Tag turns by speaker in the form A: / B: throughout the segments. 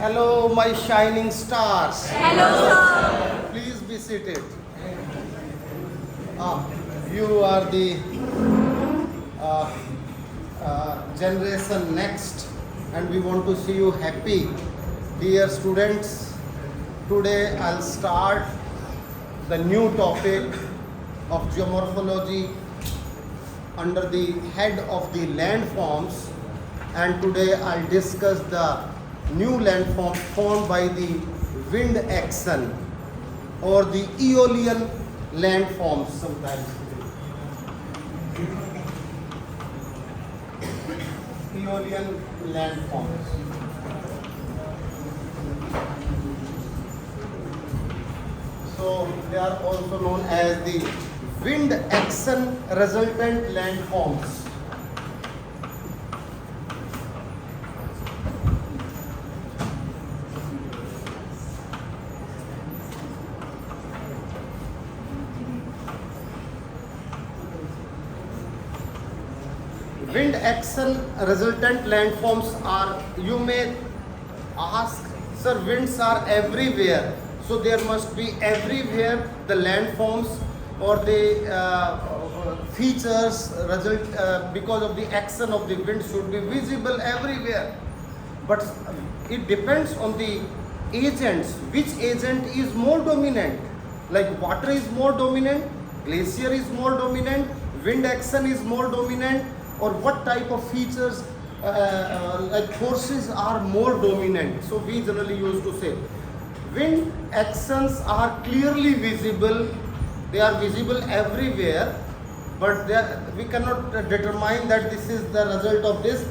A: Hello, my shining stars.
B: Hello, sir.
A: Please be seated. You are the generation next, and we want to see you happy. Dear students, today I'll start the new topic of geomorphology under the head of the landforms, and today I'll discuss the new landform formed by the wind action or the Aeolian landforms sometimes. Aeolian landforms. So they are also known as the wind action resultant landforms. Wind action resultant landforms are, you may ask, sir, winds are everywhere, so there must be everywhere the landforms or the features result because of the action of the wind should be visible everywhere. But it depends on the agents, which agent is more dominant. Like water is more dominant, glacier is more dominant, wind action is more dominant, or what type of features like forces are more dominant. So we generally used to say wind actions are clearly visible, they are visible everywhere, but we cannot determine that this is the result of this,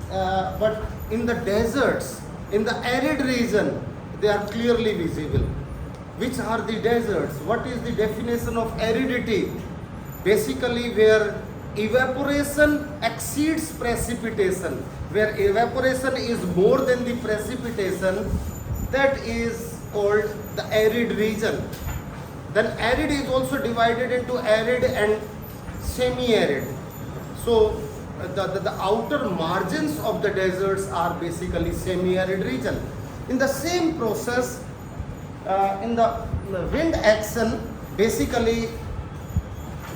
A: but in the deserts, in the arid region, they are clearly visible. Which are the deserts? What is the definition of aridity? Basically where evaporation exceeds precipitation, where evaporation is more than the precipitation, that is called the arid region. Then arid is also divided into arid and semi-arid. So the outer margins of the deserts are basically semi-arid region. In the same process, in the wind action, basically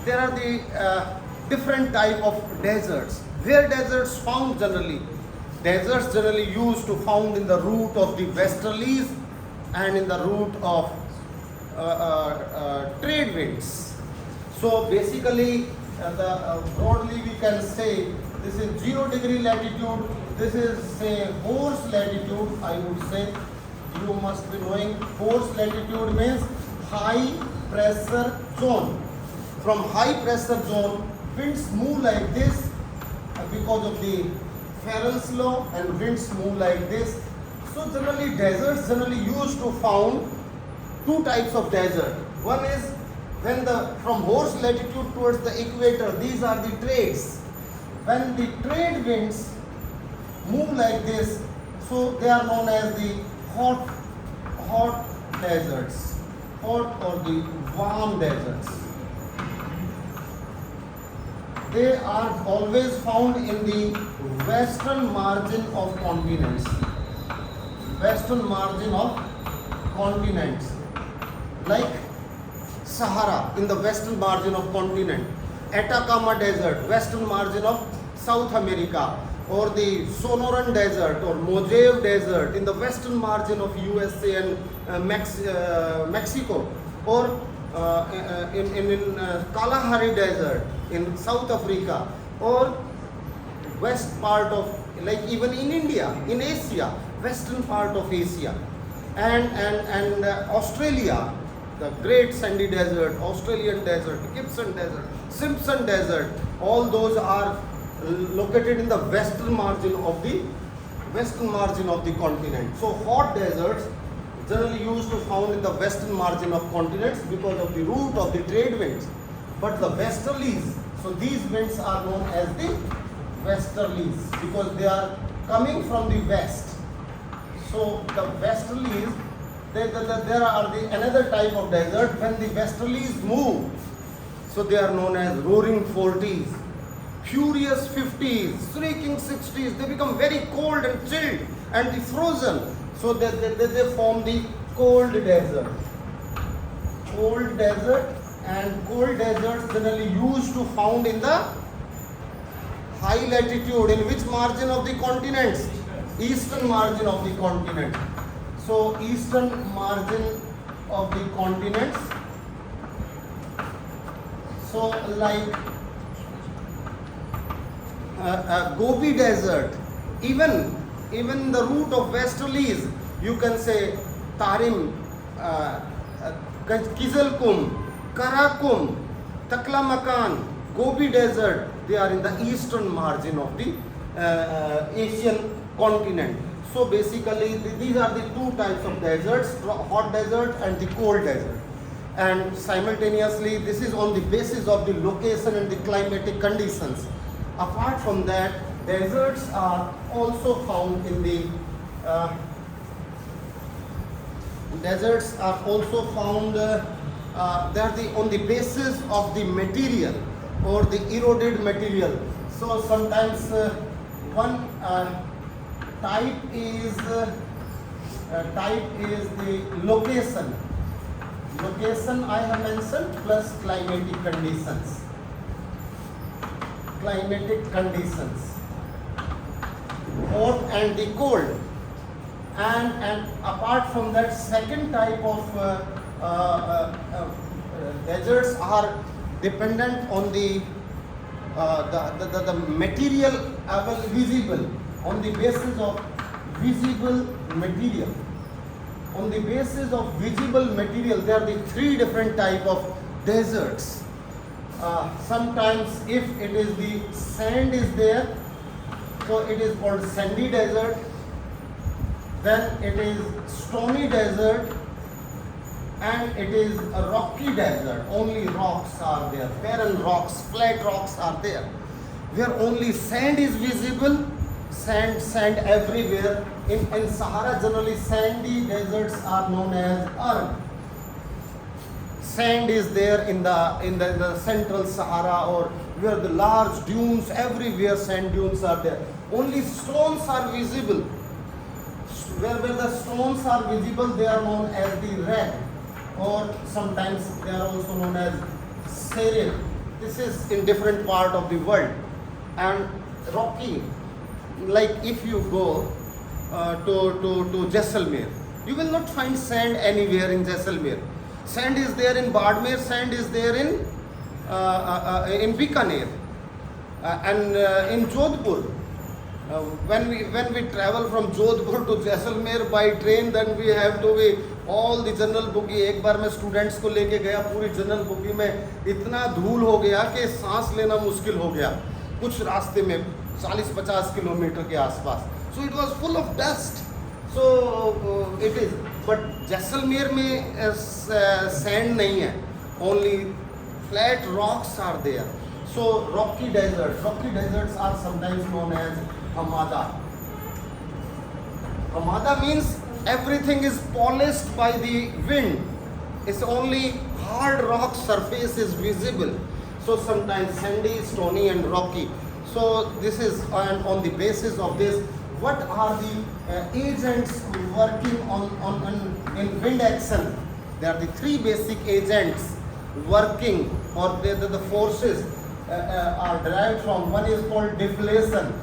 A: there are the different type of deserts. Where deserts found generally? Deserts generally used to found in the route of the westerlies and in the route of trade winds. So basically broadly we can say this is 0 degree latitude, this is say Horse latitude. I would say you must be knowing Horse latitude means high pressure zone. From high pressure zone, winds move like this because of the Farrell's law, and winds move like this. So generally deserts generally used to found two types of desert. One is when from Horse latitude towards the equator, these are the trades. When the trade winds move like this, so they are known as the hot deserts, hot or the warm deserts. They are always found in the western margin of continents. Western margin of continents. Like Sahara in the western margin of continent. Atacama Desert, western margin of South America. Or the Sonoran Desert or Mojave Desert in the western margin of USA and Mexico. Or in Kalahari Desert in South Africa, or west part of, like even in India, in Asia, western part of Asia, and Australia, the Great Sandy Desert, Australian Desert, Gibson Desert, Simpson Desert, all those are located in the western margin of the continent. So hot deserts generally used to found in the western margin of continents because of the route of the trade winds. But the westerlies, so these winds are known as the westerlies because they are coming from the west. So the westerlies, there are another type of desert when the westerlies move. So they are known as roaring 40s, furious 50s, shrieking 60s. They become very cold and chilled and frozen. So they form the cold desert. Cold desert, and cold deserts generally used to found in the high latitude. In which margin of the continents? Eastern margin of the continent. So eastern margin of the continents. So like Gobi Desert, even the route of westerlies, you can say Tarim, Kizilkum, Karakum, Taklamakan, Gobi Desert, they are in the eastern margin of the Asian continent. So basically these are the two types of deserts, hot desert and the cold desert. And simultaneously this is on the basis of the location and the climatic conditions. Apart from that, deserts are also found in the deserts are also found they are on the basis of the material or the eroded material. So sometimes one type is the location. Location I have mentioned plus climatic conditions. Climatic conditions, hot and the cold, and apart from that, second type of deserts are dependent on the material visible, on the basis of visible material. On the basis of visible material, there are the three different type of deserts. Sometimes if it is the sand is there, so it is called sandy desert. Then it is stony desert, and it is a rocky desert. Only rocks are there, barren rocks, flat rocks are there, where only sand is visible. Sand everywhere. In Sahara, generally sandy deserts are known as Arab. Sand is there in the central Sahara, or where the large dunes, everywhere sand dunes are there. Only stones are visible. Where the stones are visible, they are known as the red, or sometimes they are also known as seril. This is in different part of the world. And rocky, like if you go to Jaisalmer, you will not find sand anywhere in Jaisalmer. Sand is there in Badmer, sand is there in Bikaner, and in Jodhpur. When we travel from Jodhpur to Jaisalmer by train, then we have to be all the general bogie. एक बार मैं students को लेके गया, पूरी general bogie में इतना धूल हो गया कि सांस लेना मुश्किल हो गया कुछ रास्ते में 40-50 किलोमीटर के आसपास. So it was full of dust. So it is, but Jaisalmer में sand नहीं है, only flat rocks are there. So rocky deserts are sometimes known as Hamada. Hamada means everything is polished by the wind. It's only hard rock surface is visible. So sometimes sandy, stony and rocky. So this is on the basis of this, what are the agents working in wind action? There are the three basic agents working, or the forces are derived from. One is called deflation.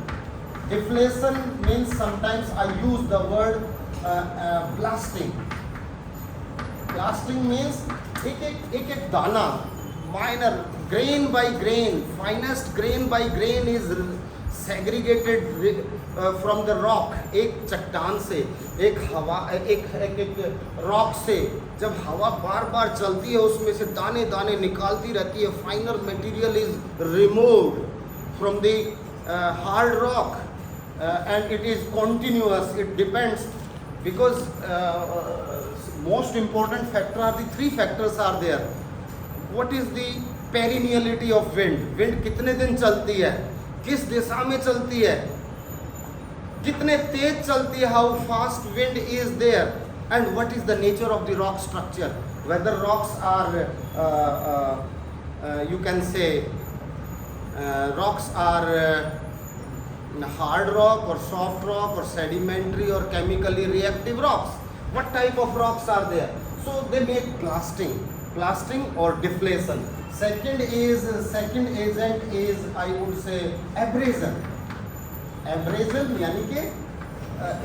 A: Deflation means, sometimes I use the word blasting. Blasting means एक दाना, minor, grain by grain, finest grain by grain is segregated from the rock. एक चट्टान से, एक हवा, एक rock से जब हवा बार बार चलती है, उसमें से दाने दाने निकालती रहती है. फाइनर material is removed from the hard rock and it is continuous. It depends, because most important factor are the three factors are there. What is the perenniality of wind? Wind कितने दिन चलती है, किस दिशा में चलती है, कितने तेज चलती है, how fast wind is there, and what is the nature of the rock structure. Whether rocks are you can say rocks are hard rock or soft rock or sedimentary or chemically reactive rocks. What type of rocks are there? So they make blasting or deflation. Second agent is, I would say, abrasion. Abrasion यानी कि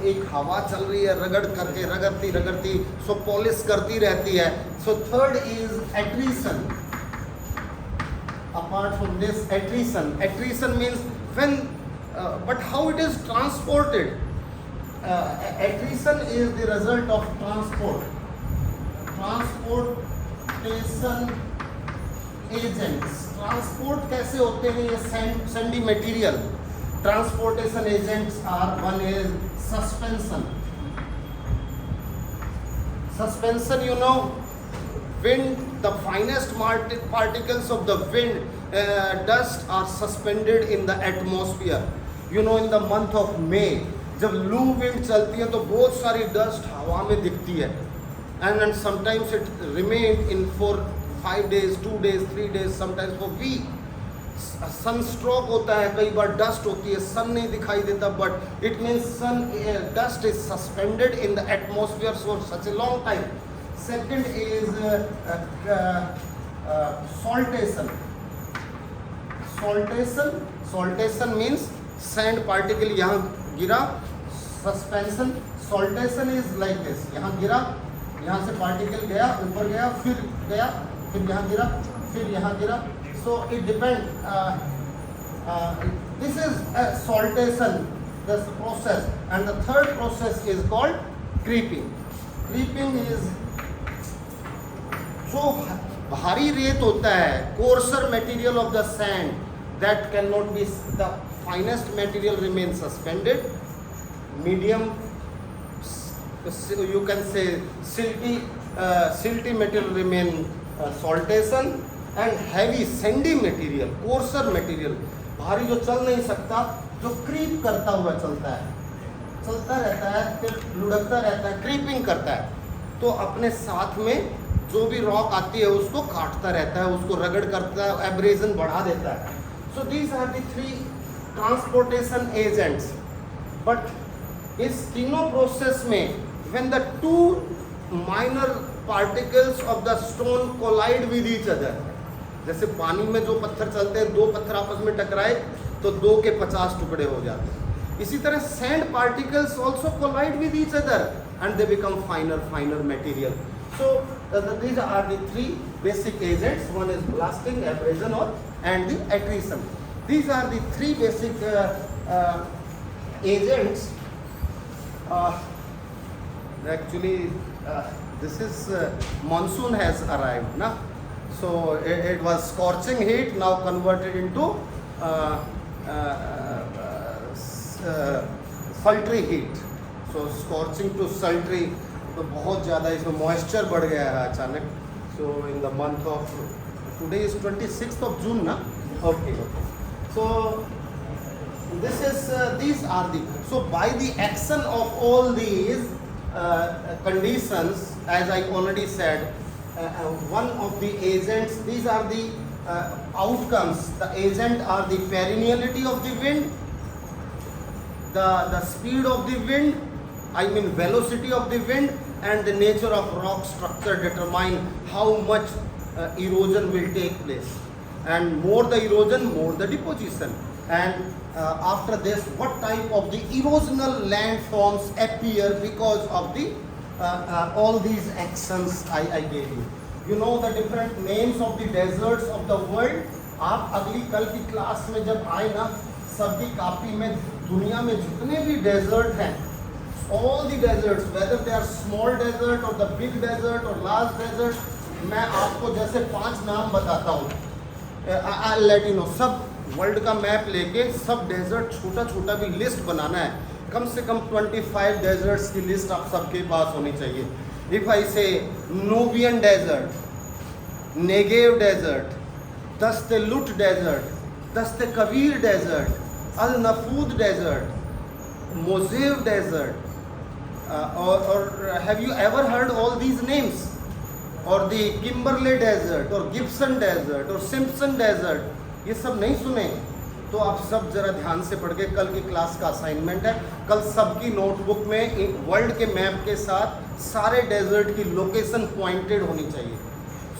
A: एक हवा चल रही है, रगड़ती सो polish करती रहती है. So third is attrition. Apart from this, attrition means when but how it is transported. Attrition is the result of transportation agents. Transport कैसे होते हैं ये sandy material. Transportation agents are, one is suspension. Suspension, you know, wind, the finest particles of the wind dust are suspended in the atmosphere. You know, in the month of May, जब लू wind चलती है तो बहुत सारी dust हवा में दिखती है. And sometimes it remain in for 5 days, 2 days, 3 days, sometimes for week. Sunstroke होता है, कई बार डस्ट होती है, सन नहीं दिखाई देता, but it means sun dust is suspended in the atmosphere for such a long time. Second is saltation. Saltation means sand particle यहाँ गिरा. Suspension, saltation is like this, यहाँ गिरा, यहाँ से पार्टिकल गया, ऊपर गया, फिर यहाँ गिरा, फिर यहाँ गिरा. So it depends. This is saltation, this process, and the third process is called creeping. Creeping is जो भारी रेत होता है, coarser material of the sand that cannot be, the finest material remains suspended. Medium, you can say silty material remain saltation. And heavy Sandy material, courser material, भारी जो चल नहीं सकता, जो क्रीप करता हुआ चलता रहता है, फिर लुढ़कता रहता है, क्रीपिंग करता है, तो अपने साथ में जो भी रॉक आती है उसको काटता रहता है, उसको रगड़ करता है, एब्रेजन बढ़ा देता है. So these are the 3 transportation agents. But इस तीनों प्रोसेस में when the 2 minor particles of the stone collide with each other, जैसे पानी में जो पत्थर चलते हैं, 2 पत्थर आपस में टकराए तो 2 के 50 टुकड़े हो जाते हैं. इसी तरह sand particles also collide with each other and they become finer material. So these are the 3 basic agents. One is blasting, abrasion, and the attrition. These are the 3 basic agents. Actually, this is monsoon has arrived, na? So it was scorching heat, now converted into sultry heat. So scorching to sultry, तो बहुत ज़्यादा इसमें moisture बढ़ गया है अचानक. So in the month of, today is 26th of June, ना? Okay. So this is these are the, so by the action of all these conditions, as I already said, one of the agents, these are the outcomes. The agent are the perenniality of the wind, the speed of the wind, I mean velocity of the wind, and the nature of rock structure determine how much erosion will take place. And more the erosion, more the deposition. And after this, what type of the erosional landforms appear because of the all these actions I gave you. You know the different names of the deserts of the world. आप अगली कल की class में जब आए ना, सबकी copy में दुनिया में जितने भी डेजर्ट हैं, all the deserts, whether they are small desert or the big desert or large desert, मैं आपको जैसे 5 नाम बताता हूँ. I'll let you know. सब वर्ल्ड का मैप लेके सब डेजर्ट छोटा छोटा भी लिस्ट बनाना है. कम से कम 25 डेजर्ट्स की लिस्ट आप सबके पास होनी चाहिए. If I say Nubian desert, Negev desert, Dasht e Lut desert, Dasht e Kavir desert, Al Nafud desert, Mojave desert, और have you ever heard all these names? और दी किम्बरले डेजर्ट और गिब्सन डेजर्ट और Simpson desert, ये सब नहीं सुने? तो आप सब जरा ध्यान से पढ़ के, कल की क्लास का असाइनमेंट है, कल सबकी नोटबुक में वर्ल्ड के मैप के साथ सारे डेजर्ट की लोकेशन पॉइंटेड होनी चाहिए.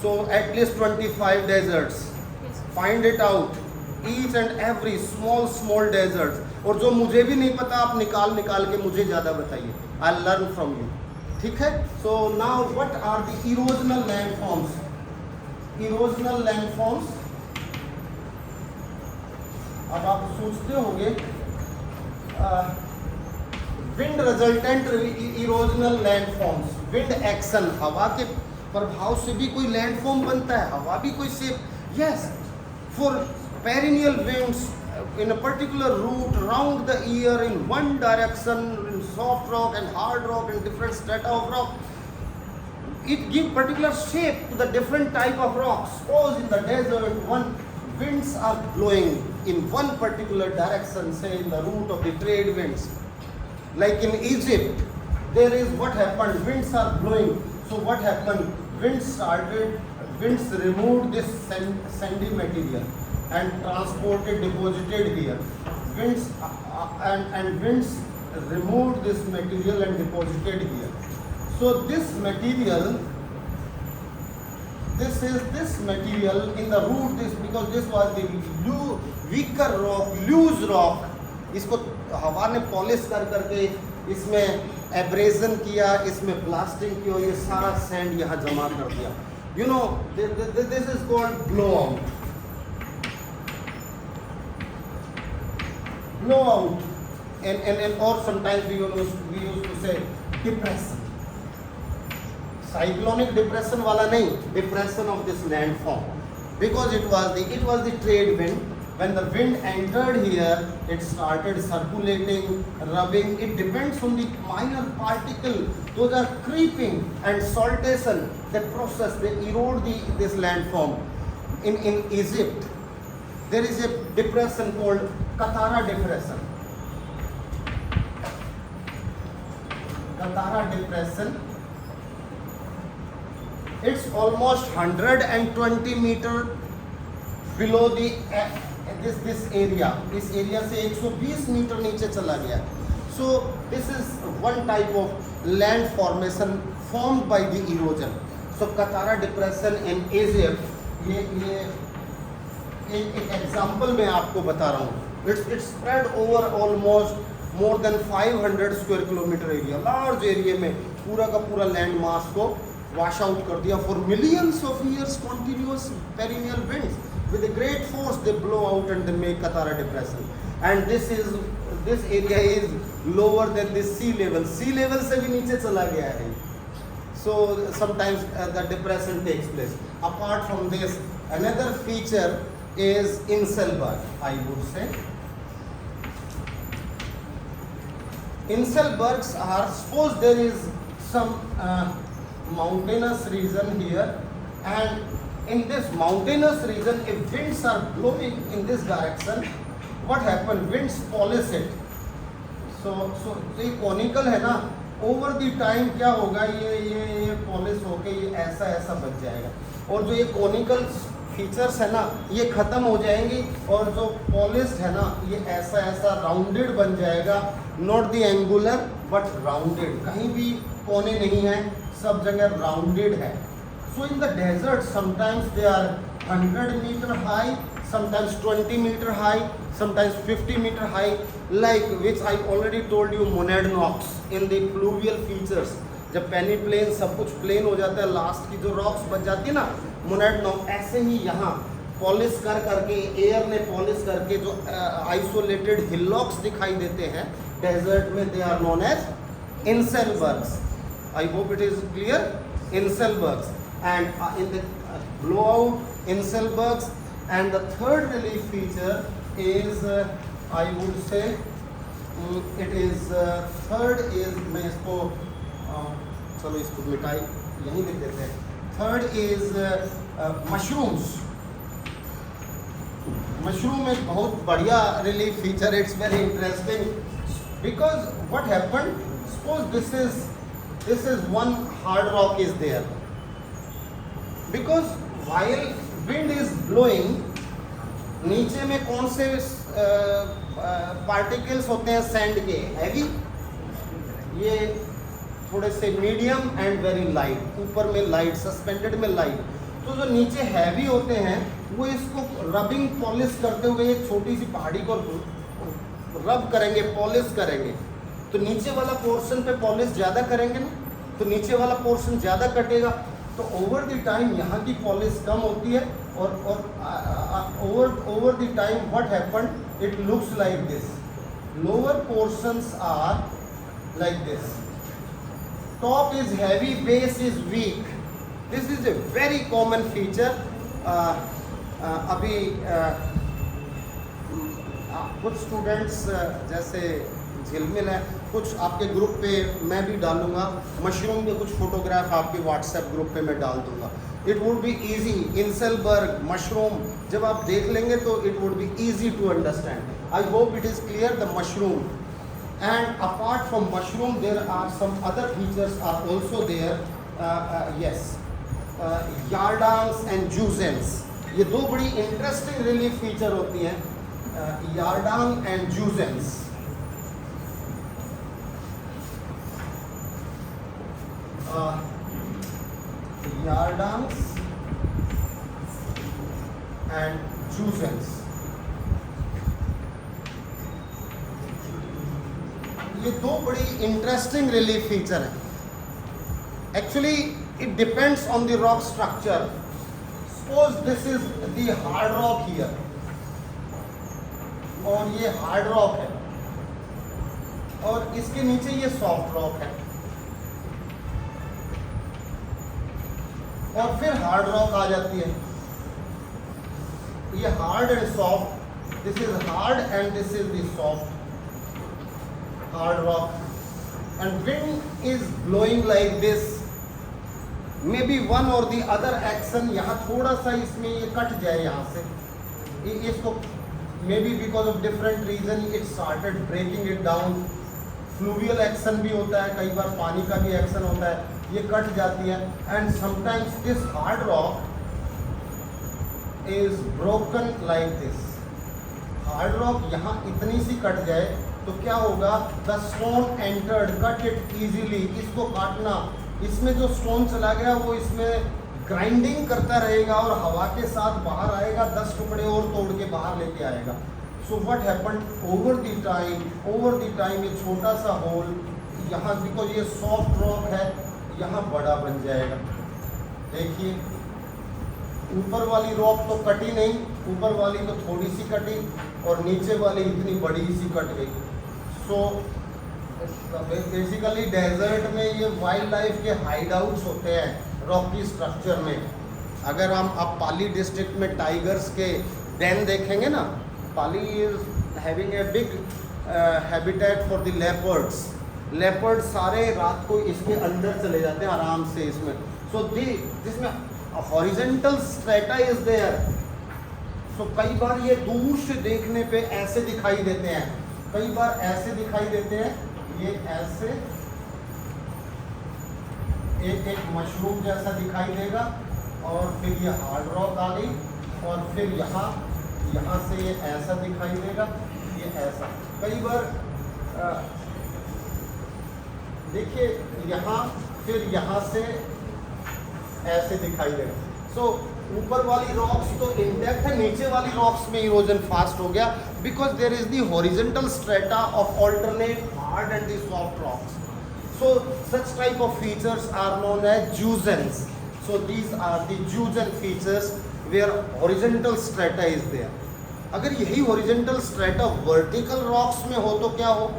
A: So at least 25 deserts, find it out, each and every small deserts. और जो मुझे भी नहीं पता आप निकाल के मुझे ज़्यादा बताइए. I learn from you. ठीक है. So now what are the erosional landforms? Erosional landforms, अब आप सोचते होंगे wind resultant erosional landforms. Wind action, हवा के प्रभाव से भी कोई लैंडफॉर्म बनता है, हवा भी कोई shape. Yes, for perennial winds in a particular route round the year in one direction, in soft rock and hard rock and different strata of rock, it give particular shape to the different type of rocks. Suppose in the desert one winds are blowing in one particular direction, say in the route of the trade winds, like in Egypt there is what happened, winds are blowing. So what happened, winds removed this sandy material and transported, deposited here. Winds and winds removed this material and deposited here. So this material, this material in the root, this because this was the weaker rock, loose rock. इसको हवा ने polish करके इसमें abrasion किया, इसमें blasting की और ये सारा सैंड यहाँ जमा कर दिया. You know, this is called blowout. Blowout, and or sometimes we used to say depression. Cyclonic depression वाला नहीं, depression of this landform, because it was the trade wind. When the wind entered here, it started circulating, rubbing. It depends on the minor particle. Those are creeping and saltation. That process, they erode this landform. In Egypt, there is a depression called Qattara depression. Qattara depression. It's almost 120 meter below this area. इस area से 120 metre नीचे चला गया. So this is one type of land formation formed by the erosion. So Qattara depression in Egypt, ये एक example मैं आपको बता रहा हूँ. It's spread over almost more than 500 square kilometer area. Large area में पूरा का पूरा लैंड मास को wash out कर दिया. For millions of years continuous perennial winds with a great force they blow out and they make Qattara depression. And this area is lower than the sea level. Sea level से भी नीचे चला गया है. So sometimes the depression takes place. Apart from this, another feature is Inselberg, I would say. Inselbergs are, suppose there is some mountainous region here, and in this mountainous region if winds are blowing in this direction, what happen, winds polish it. So ये conical है ना, over the time क्या होगा, ये polish होके ये ऐसा बच जाएगा. और जो ये conical फीचर्स है ना ये ख़त्म हो जाएंगी और जो पॉलिश्ड है ना ये ऐसा राउंडेड बन जाएगा. Not the angular but rounded, कहीं भी कोने नहीं है, सब जगह राउंडेड है. So in the desert sometimes they are 100 meter high, sometimes 20 meter high, sometimes 50 meter high, like which I already told you, monadnocks in the pluvial features. जब peneplain सब कुछ प्लेन हो जाता है, लास्ट की जो रॉक्स बच जाती है ना, मोनाडनॉक, ऐसे ही यहाँ पॉलिश करके एयर ने पॉलिश करके जो आइसोलेटेड हिलॉक्स दिखाई देते हैं डेजर्ट में, they are known as inselbergs. I hope it is clear. Inselbergs and in the blowout inselbergs. And the third relief feature is I would say it is third is, मैं इसको चलो इसको मिटाई यहीं लिख देते हैं. Third is mushrooms. मशरूम एक बहुत बढ़िया relief feature. It's very interesting because what happened, suppose this is one hard rock is there, because while wind is blowing, नीचे में कौन से पार्टिकल्स होते हैं सैंड के हैवी, ये थोड़े से मीडियम एंड वेरी लाइट, ऊपर में लाइट, सस्पेंडेड में लाइट। तो जो नीचे हैवी होते हैं वो इसको रबिंग पॉलिश करते हुए एक छोटी सी पहाड़ी को रब करेंगे, पॉलिश करेंगे, तो नीचे वाला पोर्शन पे पॉलिश ज़्यादा करेंगे ना, तो नीचे वाला पोर्शन ज़्यादा कटेगा, तो ओवर द टाइम यहाँ की पॉलिश कम होती है और over the time what happened, it looks like this, lower portions are like this, top is heavy, base is weak. This is a very common feature. अभी कुछ स्टूडेंट्स जैसे झिलमिल है, कुछ आपके ग्रुप पे मैं भी डालूंगा, मशरूम के कुछ फोटोग्राफ आपके व्हाट्सएप ग्रुप पे मैं डाल दूंगा। It would be easy, inselberg mushroom जब आप देख लेंगे तो it would be easy to understand. I hope it is clear the mushroom. And apart from mushroom, there are some other features are also there. Yes, yardangs and jusens. ये दो बड़ी interesting relief feature होती हैं, yardangs and jusens. Yardangs and jusens. ये दो बड़ी interesting relief feature है। Actually it depends on the rock structure. Suppose this is the hard rock here, और ये हार्ड रॉक है, और इसके नीचे ये सॉफ्ट रॉक है, और फिर हार्ड रॉक आ जाती है। ये hard and soft, this is hard and this is the soft hard rock, and wind is blowing like this. Maybe one or the other action, यहाँ थोड़ा सा इसमें ये कट जाए यहाँ से, इसको maybe because of different reason it started breaking it down. Fluvial action भी होता है, कई बार पानी का भी action होता है, ये कट जाती है, and sometimes this hard rock is broken like this. Hard rock यहाँ इतनी सी कट जाए तो क्या होगा, the stone entered, cut it easily, इसको काटना, इसमें जो स्टोन चला गया वो इसमें ग्राइंडिंग करता रहेगा और हवा के साथ बाहर आएगा, 10 टुकड़े और तोड़ के बाहर लेके आएगा। So what happened over the time ये छोटा सा होल यहाँ, बिकॉज ये सॉफ्ट रॉक है, यहाँ बड़ा बन जाएगा। देखिए ऊपर वाली रॉक तो कटी नहीं, ऊपर वाली तो थोड़ी सी कटी और नीचे वाली इतनी बड़ी सी कट गई। सो बेसिकली डेजर्ट में ये वाइल्ड लाइफ के हाइड आउट्स होते हैं रॉकी स्ट्रक्चर में। अगर हम आप पाली डिस्ट्रिक्ट में टाइगर्स के डेन देखेंगे ना, Pali is having a big habitat for the leopards. Leopard सारे रात को इसके अंदर चले जाते हैं आराम से इसमें। सो जिसमें हॉरिजेंटल स्ट्रेटा इज देयर। सो कई बार ये दूर से देखने पे ऐसे दिखाई देते हैं, कई बार ऐसे दिखाई देते हैं, ये ऐसे एक मशरूम जैसा दिखाई देगा, और फिर ये हार्ड रॉक आ गई, और फिर यहाँ से ये ऐसा दिखाई देगा, ये ऐसा। कई बार देखिए यहाँ, फिर यहाँ से ऐसे दिखाई देगा। सो ऊपर वाली रॉक्स तो इंटैक्ट है, नीचे वाली रॉक्स में इरोजन फास्ट हो गया, because there is the horizontal strata of alternate hard and the soft rocks. So such type of features are known as jusens. So these are the jusen features where horizontal strata is there. अगर यही horizontal strata vertical rocks में हो तो क्या हो?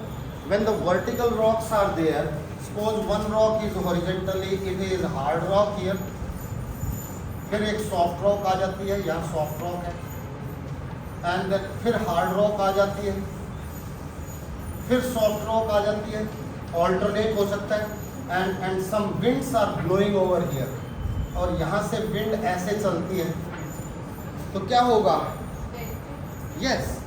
A: When the vertical rocks are there, suppose one rock is horizontally, it is hard rock here. फिर एक soft rock आ जाती है, यहाँ soft rock है, and then फिर hard rock आ जाती है, फिर soft rock आ जाती है, ऑल्टरनेट हो सकता है, and some winds are blowing over here, और यहाँ से विंड ऐसे चलती है तो क्या होगा? Yes,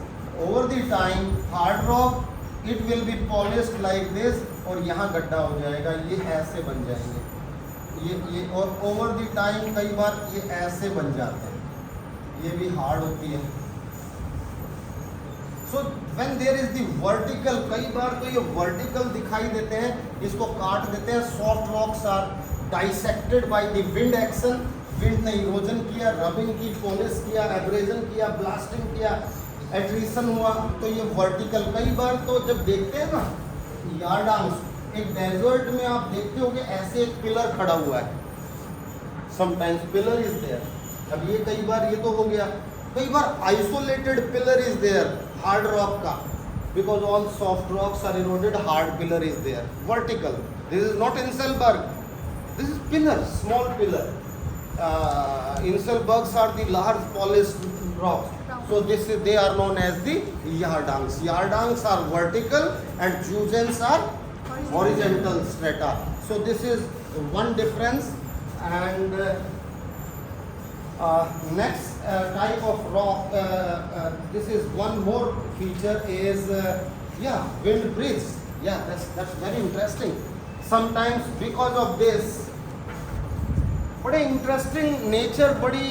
A: over the time hard rock it will be polished like this, और यहाँ गड्ढा हो जाएगा, ये ऐसे बन जाएंगे, ये और ओवर द टाइम कई बार ये ऐसे बन जाते हैं, ये भी हार्ड होती है, so when there is the vertical, कई बार तो ये वर्टिकल दिखाई देते हैं, इसको काट देते हैं. Soft rocks are dissected by the wind action. Wind ने इरोजन किया, रबिंग की, पॉलिश किया, एब्रेजन किया, ब्लास्टिंग किया, एट्रीशन हुआ, तो ये वर्टिकल. कई बार तो जब देखते हैं ना यार्डांग्स, एक डेजर्ट में आप देखते होंगे ऐसे एक पिलर खड़ा हुआ है, समटाइम्स पिलर इज देयर. अब ये कई बार ये तो हो गया, कई बार isolated pillar is there hard rock का, because all soft rocks are eroded, hard pillar is there vertical. This is not inselberg, this is pillar, small pillar. Inselbergs are the large polished rocks. So they are known as the yardangs. Yardangs are vertical and Juzens are horizontal strata. So this is one difference. And next type of rock, this is one more feature is wind bridge. Yeah, that's very interesting. Sometimes because of this, बड़े interesting nature, बड़ी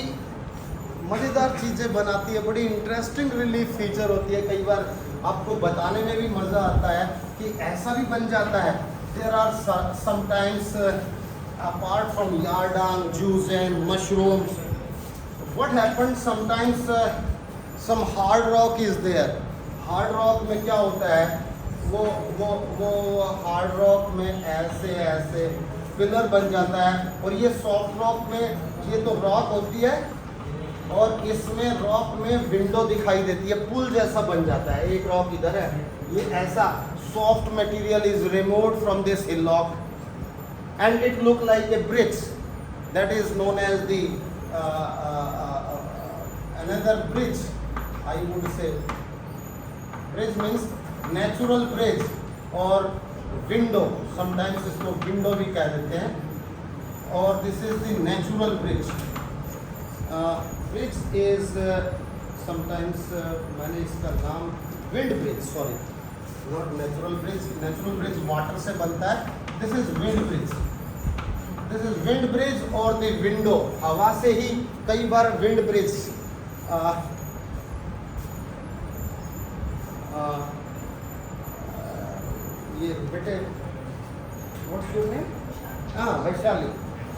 A: मज़ेदार चीज़ें बनाती है, बड़ी interesting relief feature होती है. कई बार आपको बताने में भी मज़ा आता है कि ऐसा भी बन जाता है. There are sometimes apart from yardang, zeugen, mushrooms, what happen sometimes some hard rock is there. Hard rock में क्या होता है, वो हार्ड रॉक में ऐसे पिलर बन जाता है. और ये सॉफ्ट रॉक में, ये तो रॉक होती है और इसमें रॉक में विंडो दिखाई देती है, पुल जैसा बन जाता है. एक रॉक इधर है, ये ऐसा soft material is removed from this hillock and it look like a bridge. That is known as the another bridge. I would say bridge means natural bridge और विंडो, समटाइम्स इसको विंडो भी कह देते हैं. और this is the natural bridge. Bridge is sometimes मैंने इसका नाम wind bridge, sorry not natural bridge. Natural bridge water से बनता है. This is wind bridge. This is wind bridge और द विंडो, हवा से ही कई बार विंड ब्रिज. ये बेटे व्हाट्स योर नेम? हाँ,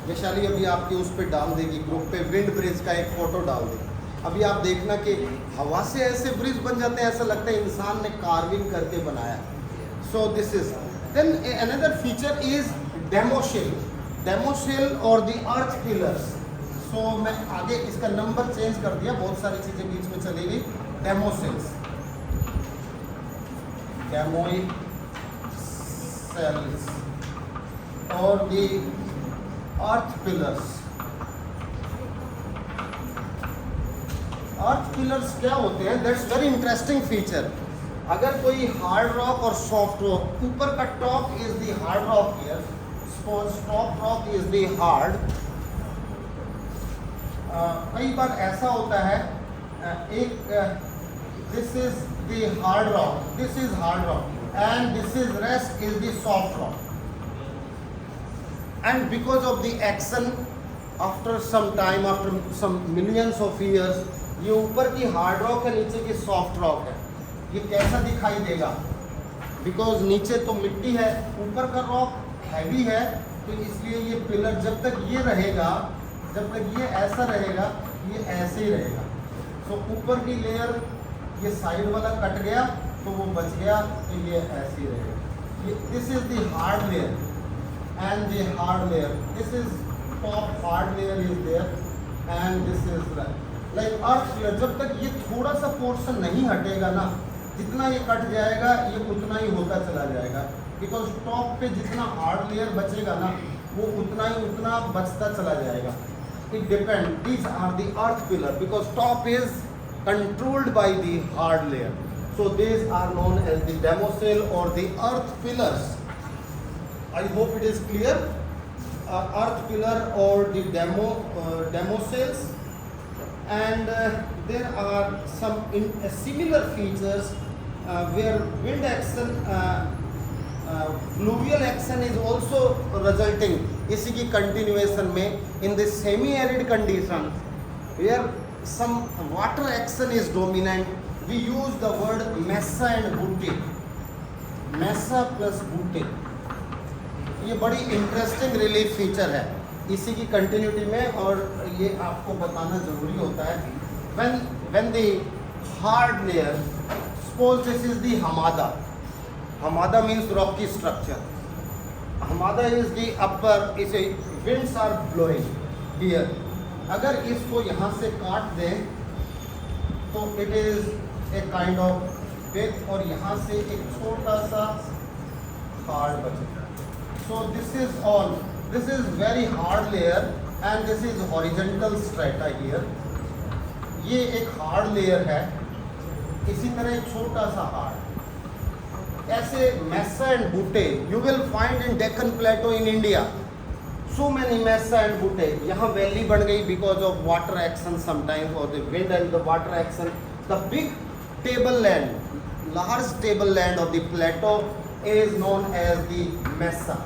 A: वैशाली अभी आपके उस पर डाल देगी ग्रुप पे, विंड ब्रिज का एक फ़ोटो डाल देगी. अभी आप देखना कि हवा से ऐसे ब्रिज बन जाते हैं, ऐसा लगता है इंसान ने कार्विंग करके बनाया. So this is then another feature is demoiselle. Demoiselle और द अर्थ पिलर्स. सो मैं आगे इसका नंबर चेंज कर दिया, बहुत सारी चीज़ें बीच में चली गई. डेमोसेल्स, cells or the earth pillars. Earth pillars क्या होते हैं? That's very interesting feature. अगर कोई हार्ड रॉक और सॉफ्ट रॉक, ऊपर का top is the hard rock here, top rock is the hard. कई बार ऐसा होता है, this is the hard rock, this is hard rock and this is rest is the soft rock. And because of the action, after some time, after some millions of years, ये ऊपर की hard rock है, नीचे की soft rock है. ये कैसा दिखाई देगा? बिकॉज नीचे तो मिट्टी है, ऊपर का रॉक हैवी है, तो इसलिए ये पिलर जब तक ये रहेगा, जब तक ये ऐसा रहेगा, ये ऐसे ही रहेगा. सो ऊपर की लेयर, ये साइड वाला कट गया तो वो बच गया, तो ये ऐसे ही रहेगा. This is the hard layer and the hard layer. This is top hard layer is there and this is like earth layer. जब तक ये थोड़ा सा पोर्शन नहीं हटेगा ना, जितना ये कट जाएगा ये उतना ही होता चला जाएगा. बिकॉज टॉप पे जितना हार्ड लेयर बचेगा ना, वो उतना बचता चला जाएगा. It depend. These are the earth pillar because top is controlled by the hard layer. So these are known as the demosel or the earth pillars. I hope it is clear. Earth pillar or the demosels, and there are some similar features where wind action, fluvial action is also resulting. इसी की continuation में in the semi-arid conditions where some water action is dominant. we use the word mesa and butte. Mesa plus butte. ये बड़ी interesting relief feature है इसी की continuity में, और ये आपको बताना जरूरी होता है. when the hard layer, suppose this is the hamada means rocky structure. Hamada is the upper, इसे winds are blowing here. अगर इसको यहाँ से काट दें तो it is a kind of bit, और यहाँ से एक छोटा सा hard बचेगा. So this is very hard layer and this is horizontal strata here. ये एक hard layer है, इसी तरह एक छोटा सा hard. ऐसे mesa and butte you will find in Deccan Plateau in India. So many mesa and butte. यहाँ valley बन गई because of water action sometimes, or the wind and the water action. The big tableland, large tableland of the plateau is known as the mesa.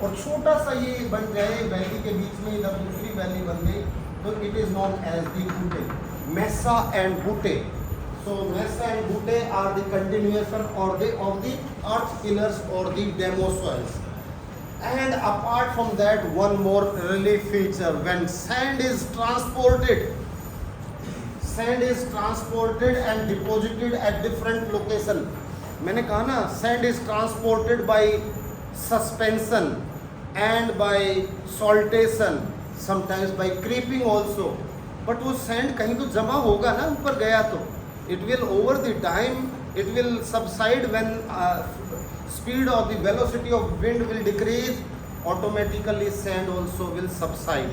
A: और छोटा सा ये बन जाए valley के बीच में, इधर दूसरी वैली बन गई तो it is known as the butte, mesa and butte. So mesa and butte are the continuation और the of the earth pillars और the demoiselles. And apart from that one more relief feature, when sand is transported and deposited at different location. मैंने कहा ना, sand is transported by suspension and by saltation, sometimes by creeping also. but वो sand कहीं तो जमा होगा ना ऊपर गया तो. it will over the time it will subside when speed or the velocity of wind will decrease, automatically sand also will subside,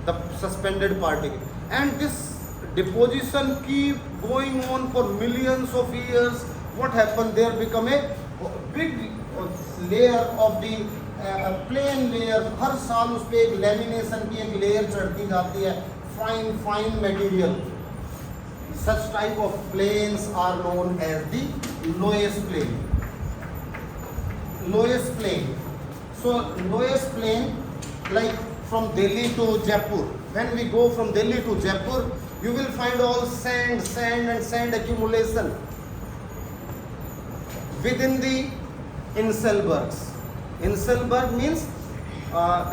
A: the suspended particle, and this deposition keep going on for millions of years. What happened, there become a big layer of the plain layer. हर साल उस पर एक lamination की एक layer चढ़ती जाती है, fine material. Such type of plains are known as the loess plain. So loess plain, like from Delhi to Jaipur, when we go from Delhi to Jaipur you will find all sand accumulation within the Inselbergs. Inselberg means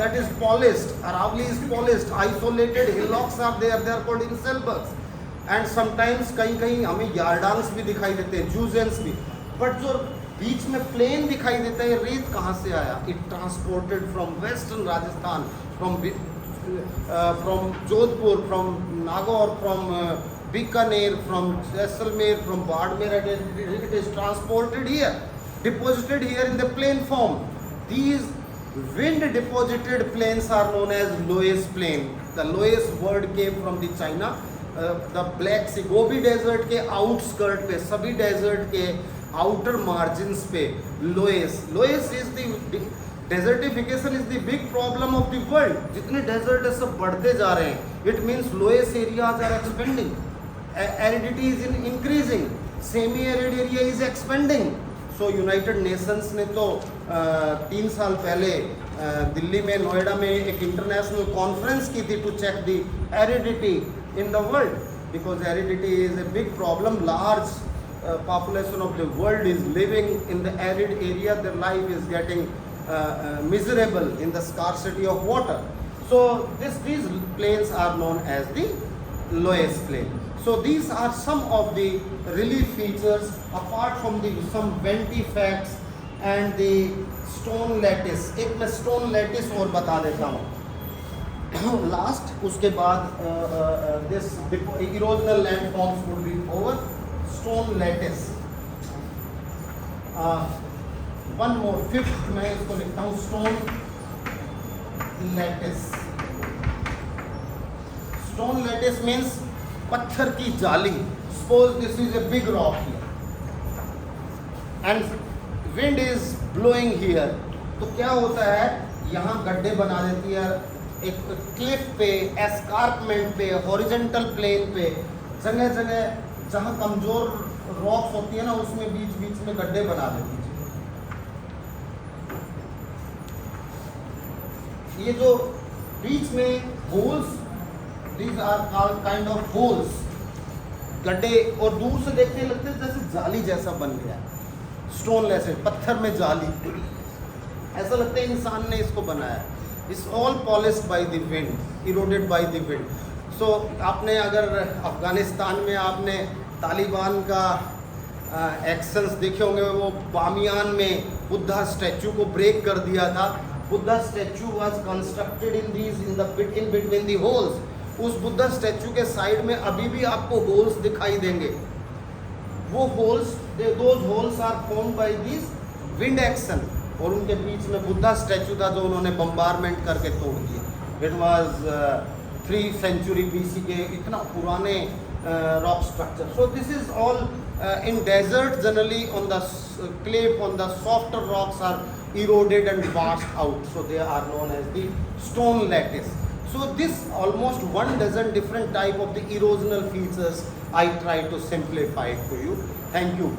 A: that is polished. Aravalli is polished. Isolated hillocks are there. They are called Inselbergs. And sometimes कहीं हमें यार्डांग्स भी दिखाई देते हैं, जूजेंस भी. But जो बीच में plane दिखाई देता है, रेत कहाँ से आया? It transported from western Rajasthan, from Jodhpur, from Nagaur, from Bikaner, from Jaisalmer, from Barmer. It is transported here, deposited here in the plain form. These wind deposited plains are known as Loess plain. The Loess word came from the China. The Black Sea, Gobi desert के outskirt पे, सभी desert के outer margins पे Loess is the desertification is the big problem of the world. जितने desert है सब बढ़ते जा रहे हैं. It means Loess areas are expanding. Aridity is increasing. Semi-arid area is expanding. So United Nations ने तो 3 साल पहले दिल्ली में, नोएडा में एक इंटरनेशनल कॉन्फ्रेंस की थी to check the aridity in the world, because aridity is a big problem. Large population of the world is living in the arid area. Their life is getting miserable in the scarcity of water. So these plains are known as the lowest plain. So these are some of the relief features apart from the some venti facts and the stone lattice. एक मैं stone lattice और बता देता हूँ last. उसके बाद this erosional landforms would be over. Stone lattice. One more, fifth मैं इसको लिखता हूँ stone lattice. Stone lattice means पत्थर की जाली. Suppose this is a big rock here and wind is blowing here. तो क्या होता है, यहाँ गड्ढे बना देती है एक क्लिफ पे, एस्कारपमेंट पे, हॉरिजेंटल प्लेन पे. जगह जगह जहाँ कमजोर रॉक्स होती है ना, उसमें बीच बीच में गड्ढे बना देती है. ये जो बीच में holes, these are called kind of holes. गड्ढे, और दूर से देखने लगते हैं जैसे जाली जैसा बन गया, स्टोन ऐसे पत्थर में जाली, ऐसा लगता है इंसान ने इसको बनाया। It's all polished by the wind, eroded by the wind. So आपने अगर अफगानिस्तान में आपने तालिबान का एक्शंस देखे होंगे, वो बामियान में बुद्धा स्टैचू को ब्रेक कर दिया था। Buddha statue was constructed in between the holes. उस बुद्धा स्टैचू के साइड में अभी भी आपको होल्स दिखाई देंगे। वो holes, those holes are formed by this wind action, और उनके बीच में बुद्धा स्टैचू था जो उन्होंने बम्बारमेंट करके तोड़ दिया। इट वाज 3 सेंचुरी BC के इतना पुराने rock structure. So this is all in desert, generally on the cliff, on the softer rocks are eroded and washed out, so they are known as the stone lattice. So this almost 1 dozen different type of the erosional features I try to simplify it for you. Thank you.